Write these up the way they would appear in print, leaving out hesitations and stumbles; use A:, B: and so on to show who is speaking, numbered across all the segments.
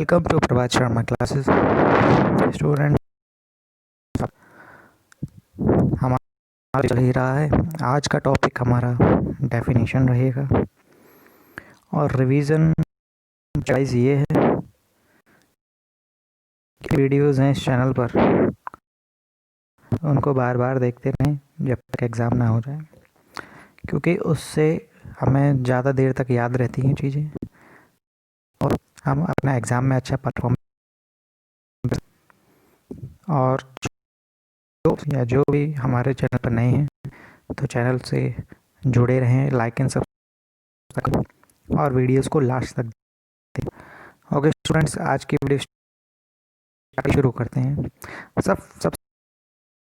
A: Welcome to Prabhat Sharma classes student. हमारा चल ही रहा है। आज का टॉपिक हमारा डेफिनेशन रहेगा और रिवीजन चॉइस ये है कि वीडियोस हैं इस चैनल पर, उनको बार बार देखते रहें जब तक एग्ज़ाम ना हो जाए, क्योंकि उससे हमें ज़्यादा देर तक याद रहती हैं चीज़ें और हम अपना एग्ज़ाम में अच्छा परफॉर्म। और जो भी हमारे चैनल पर नए हैं तो चैनल से जुड़े रहें, लाइक एंड सब्सक्राइब और वीडियोस को लास्ट तक देखें। ओके स्टूडेंट्स, आज की वीडियो शुरू करते हैं। सबसे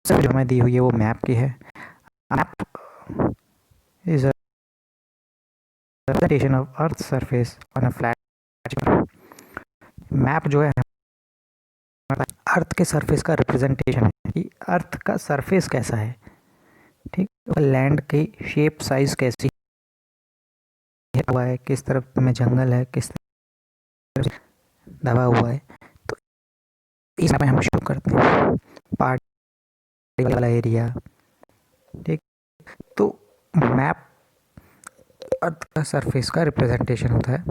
A: जो हमें दी हुई है वो मैप की है। Map is a representation of Earth's surface on a flat। Map जो है अर्थ के सरफेस का रिप्रेजेंटेशन है कि अर्थ का सरफेस कैसा है, ठीक, लैंड की शेप साइज कैसी हुआ है, किस तरफ में जंगल है, किस तरफ दबा हुआ है। तो इस में हम शुरू करते हैं पहाड़ी वाला एरिया, ठीक। तो मैप अर्थ का सरफेस का रिप्रेजेंटेशन होता है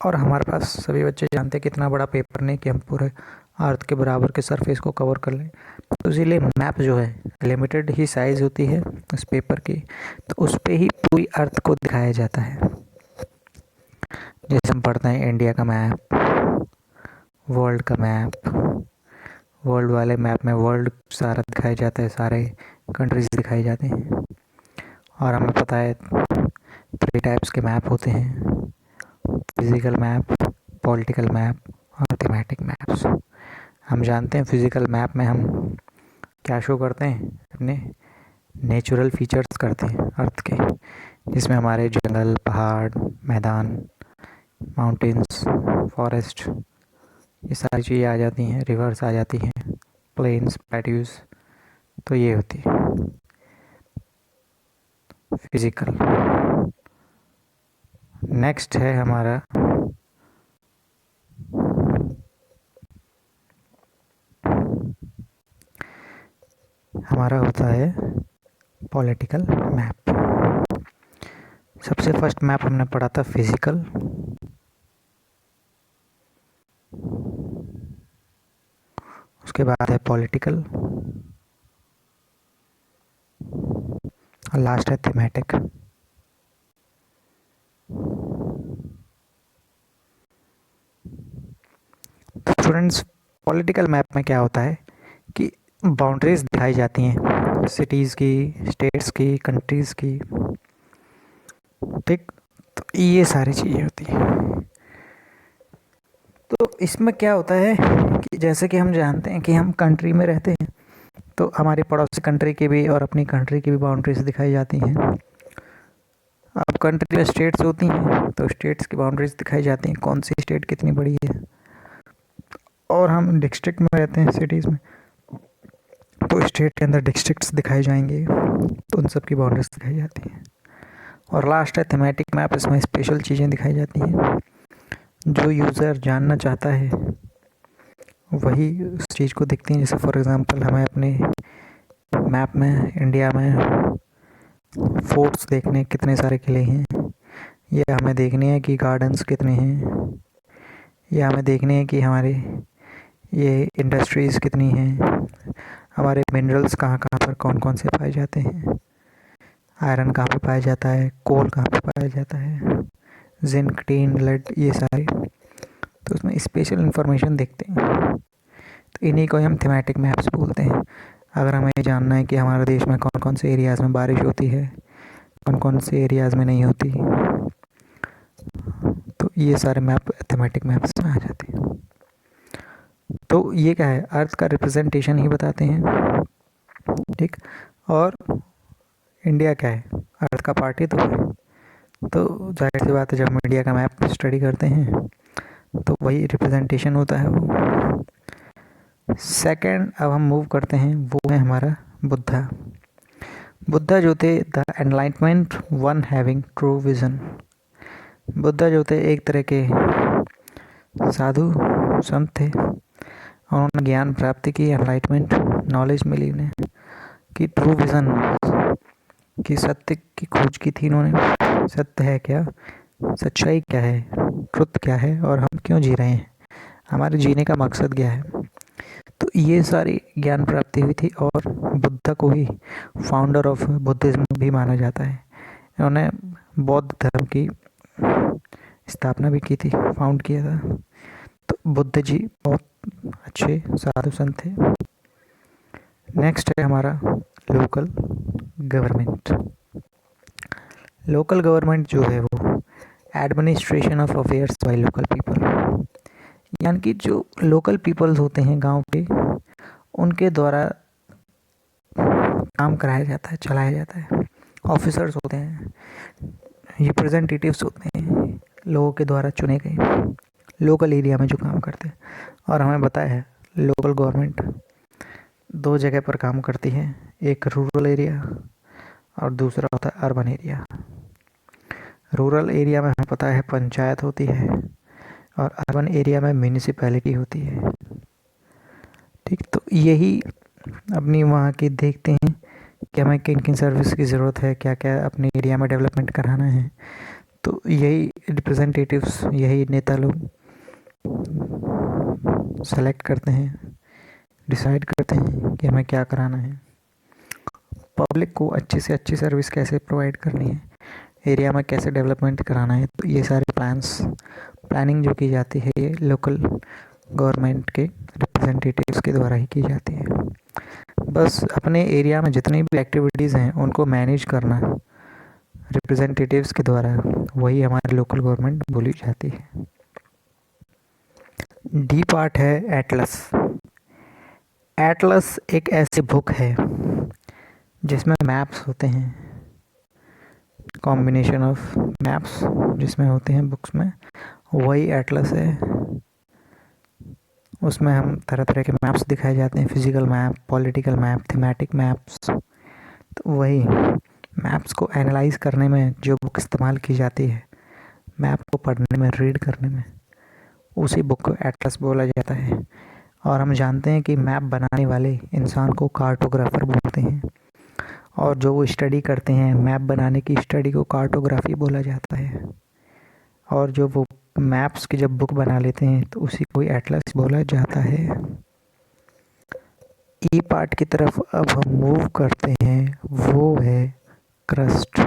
A: और हमारे पास सभी बच्चे जानते हैं कितना बड़ा पेपर नहीं कि हम पूरे अर्थ के बराबर के सरफेस को कवर कर लें। तो इसीलिए मैप जो है लिमिटेड ही साइज़ होती है उस पेपर की, तो उस पर ही पूरी अर्थ को दिखाया जाता है। जैसे हम पढ़ते हैं इंडिया का मैप, वर्ल्ड का मैप, वर्ल्ड वाले मैप में वर्ल्ड सारा दिखाया जाता है, सारे कंट्रीज दिखाई जाते हैं। और हमें पता है 3 टाइप्स के मैप होते हैं: फिज़िकल मैप, पॉलिटिकल मैप और थीमेटिक मैप्स। हम जानते हैं फिज़िकल मैप में हम क्या शो करते हैं, अपने नेचुरल फीचर्स करते हैं अर्थ के, जिसमें हमारे जंगल, पहाड़, मैदान, माउंटेन्स, फॉरेस्ट, ये सारी चीज़ें आ जाती हैं, रिवर्स आ जाती हैं, प्लेन्स, प्लेट्यूज। तो ये होती है फिज़िकल। नेक्स्ट है हमारा होता है पॉलिटिकल मैप। सबसे फर्स्ट मैप हमने पढ़ा था फिज़िकल, उसके बाद है पॉलिटिकल और लास्ट है थीमेटिक। तो स्टूडेंट्स, पॉलिटिकल मैप में क्या होता है कि बाउंड्रीज दिखाई जाती हैं सिटीज़ की, स्टेट्स की, कंट्रीज़ की, ठीक। तो ये सारी चीज़ें होती हैं। तो इसमें क्या होता है कि जैसे कि हम जानते हैं कि हम कंट्री में रहते हैं तो हमारी पड़ोसी कंट्री की भी और अपनी कंट्री की भी बाउंड्रीज दिखाई जाती हैं। अब कंट्री में स्टेट्स होती हैं तो स्टेट्स की बाउंड्रीज दिखाई जाती हैं, कौन सी स्टेट कितनी बड़ी है। और हम डिस्ट्रिक्ट में रहते हैं, सिटीज़ में, तो स्टेट के अंदर डिस्ट्रिक्ट्स दिखाए जाएंगे, तो उन सब की बाउंड्रीज दिखाई जाती हैं। और लास्ट है थीमेटिक मैप। इसमें स्पेशल चीज़ें दिखाई जाती हैं, जो यूज़र जानना चाहता है वही उस चीज़ को देखती हैं। जैसे फॉर एग्ज़ाम्पल हमें अपने मैप में इंडिया में फोर्ट्स देखने, कितने सारे किले हैं, या हमें देखनी है कि गार्डन्स कितने हैं, या हमें देखनी है कि हमारे ये इंडस्ट्रीज़ कितनी हैं, हमारे मिनरल्स कहाँ कहाँ पर कौन कौन से पाए जाते हैं, आयरन कहाँ पे पाया जाता है, कोल कहाँ पे पाया जाता है, जिंक, टीन, लेड, ये सारे। तो उसमें स्पेशल इंफॉर्मेशन देखते हैं, तो इन्हीं को हम थीमेटिक मैप्स बोलते हैं। अगर हमें जानना है कि हमारे देश में कौन कौन से एरियाज़ में बारिश होती है, कौन कौन से एरियाज़ में नहीं होती, तो ये सारे मैप थीमेटिक मैप्स में आ जाते हैं। तो ये क्या है, अर्थ का रिप्रेजेंटेशन ही बताते हैं, ठीक। और इंडिया क्या है, अर्थ का पार्ट ही तो है। तो जाहिर सी बात है, जब हम इंडिया का मैप स्टडी करते हैं तो वही रिप्रेजेंटेशन होता है वो। सेकंड अब हम मूव करते हैं, वो है हमारा बुद्धा। बुद्धा जो थे the enlightenment one having true vision. Buddha जो थे एक तरह के साधु संत थे, उन्होंने ज्ञान प्राप्त की, एनलाइटमेंट नॉलेज मिली उन्हें कि ट्रू विज़न कि सत्य की खोज की थी इन्होंने। सत्य है क्या, सच्चाई क्या है, ट्रुथ क्या है और हम क्यों जी रहे हैं, हमारे जीने का मकसद क्या है। तो ये सारी ज्ञान प्राप्ति हुई थी और बुद्ध को ही फाउंडर ऑफ बुद्धिज्म भी माना जाता है। इन्होंने बौद्ध धर्म की स्थापना भी की थी, फाउंड किया था। तो बुद्ध जी बहुत अच्छे साधु संत थे। नेक्स्ट है हमारा लोकल गवर्नमेंट। लोकल गवर्नमेंट जो है वो administration of affairs by local people, यानी कि जो लोकल पीपल्स होते हैं गांव के, उनके द्वारा काम कराया जाता है, चलाया जाता है। ऑफिसर्स होते हैं, रिप्रेजेंटेटिव्स होते हैं, लोगों के द्वारा चुने गए, लोकल एरिया में जो काम करते हैं। और हमें पता है लोकल गवर्नमेंट दो जगह पर काम करती है, एक रूरल एरिया और दूसरा होता है अर्बन एरिया। रूरल एरिया में हमें पता है पंचायत होती है और अर्बन एरिया में म्यूनिसिपैलिटी होती है। ठीक, तो यही अपनी वहाँ की देखते हैं कि हमें किन किन सर्विस की ज़रूरत है, क्या क्या अपने एरिया में डेवलपमेंट कराना है। तो यही रिप्रेजेंटेटिव्स, यही नेता लोग सेलेक्ट करते हैं, डिसाइड करते हैं कि हमें क्या कराना है, पब्लिक को अच्छी से अच्छी सर्विस कैसे प्रोवाइड करनी है, एरिया में कैसे डेवलपमेंट कराना है। तो ये सारे प्लानिंग जो की जाती है ये लोकल गवर्नमेंट के रिप्रेजेंटेटिव्स के द्वारा ही की जाती है। बस अपने एरिया में जितनी भी एक्टिविटीज़ हैं उनको मैनेज करना रिप्रेजेंटेटिव्स के द्वारा, वही हमारी लोकल गवर्नमेंट बोली जाती है। डी पार्ट है एटलस। एटलस एक ऐसी बुक है जिसमें मैप्स होते हैं, कॉम्बिनेशन ऑफ मैप्स जिसमें होते हैं बुक्स में, वही एटलस है। उसमें हम तरह तरह के मैप्स दिखाए जाते हैं, physical map, political map, thematic maps. तो वही मैप्स को एनालाइज करने में जो बुक इस्तेमाल की जाती है, मैप को पढ़ने में, रीड करने में, उसी बुक को एटलस बोला जाता है। और हम जानते हैं कि मैप बनाने वाले इंसान को कार्टोग्राफर बोलते हैं, और जो वो स्टडी करते हैं मैप बनाने की स्टडी को कार्टोग्राफी बोला जाता है। और जो वो मैप्स की जब बुक बना लेते हैं तो उसी को एटलस बोला जाता है। ई पार्ट की तरफ अब हम मूव करते हैं, वो है क्रस्ट।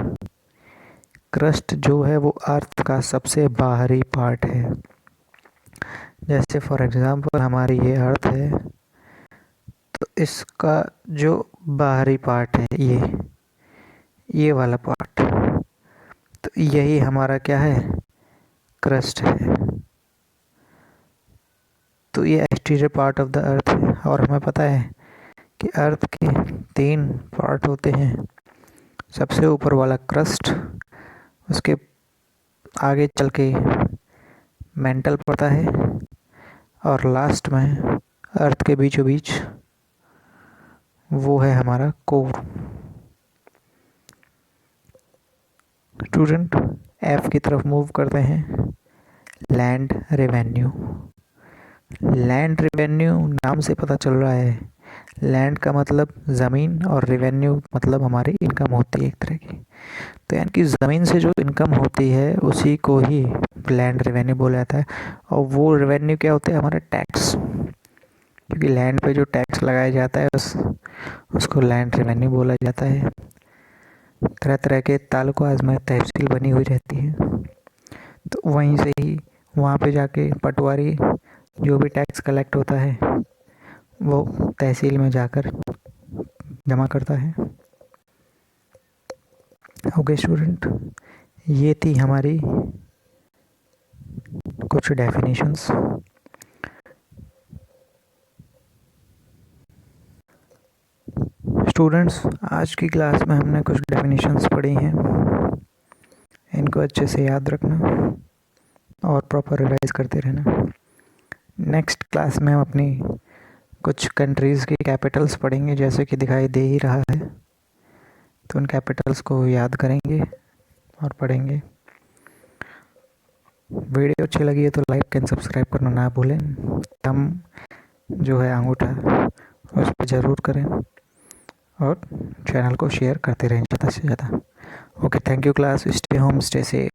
A: क्रस्ट जो है वो अर्थ का सबसे बाहरी पार्ट है। जैसे फॉर एग्जांपल हमारी ये अर्थ है, तो इसका जो बाहरी पार्ट है ये वाला पार्ट, तो यही हमारा क्या है, क्रस्ट है। तो ये exterior part of the earth है। और हमें पता है कि अर्थ के 3 पार्ट होते हैं। सबसे ऊपर वाला क्रस्ट, उसके आगे चल के मेंटल पड़ता है, और लास्ट में अर्थ के बीचों बीच वो है हमारा कोर। स्टूडेंट एफ की तरफ मूव करते हैं। Land revenue. लैंड रेवेन्यू नाम से पता चल रहा है, लैंड का मतलब ज़मीन और रेवेन्यू मतलब हमारी इनकम होती है एक तरह की। तो यानी कि ज़मीन से जो इनकम होती है उसी को ही लैंड रेवेन्यू बोला जाता है। और वो रेवेन्यू क्या होता है, हमारा टैक्स, क्योंकि लैंड पे जो टैक्स लगाया जाता है उसको लैंड रेवेन्यू बोला जाता है। तरह तरह के तालुकाज में तहसील बनी हुई रहती है, तो वहीं से ही वहाँ पे जाके पटवारी जो भी टैक्स कलेक्ट होता है वो तहसील में जाकर जमा करता है। ओके स्टूडेंट, ये थी हमारी कुछ डेफिनेशंस। स्टूडेंट्स, आज की क्लास में हमने कुछ डेफिनेशंस पढ़ी हैं, इनको अच्छे से याद रखना और प्रॉपर रिवाइज करते रहना। नेक्स्ट क्लास में हम अपनी कुछ कंट्रीज़ की कैपिटल्स पढ़ेंगे, जैसे कि दिखाई दे ही रहा है। तो उन कैपिटल्स को याद करेंगे और पढ़ेंगे। वीडियो अच्छी लगी है तो लाइक एंड सब्सक्राइब करना ना भूलें। हम जो है अंगूठा उस पर ज़रूर करें और चैनल को शेयर करते रहें ज़्यादा से ज़्यादा। Okay, thank you class, stay home, stay safe.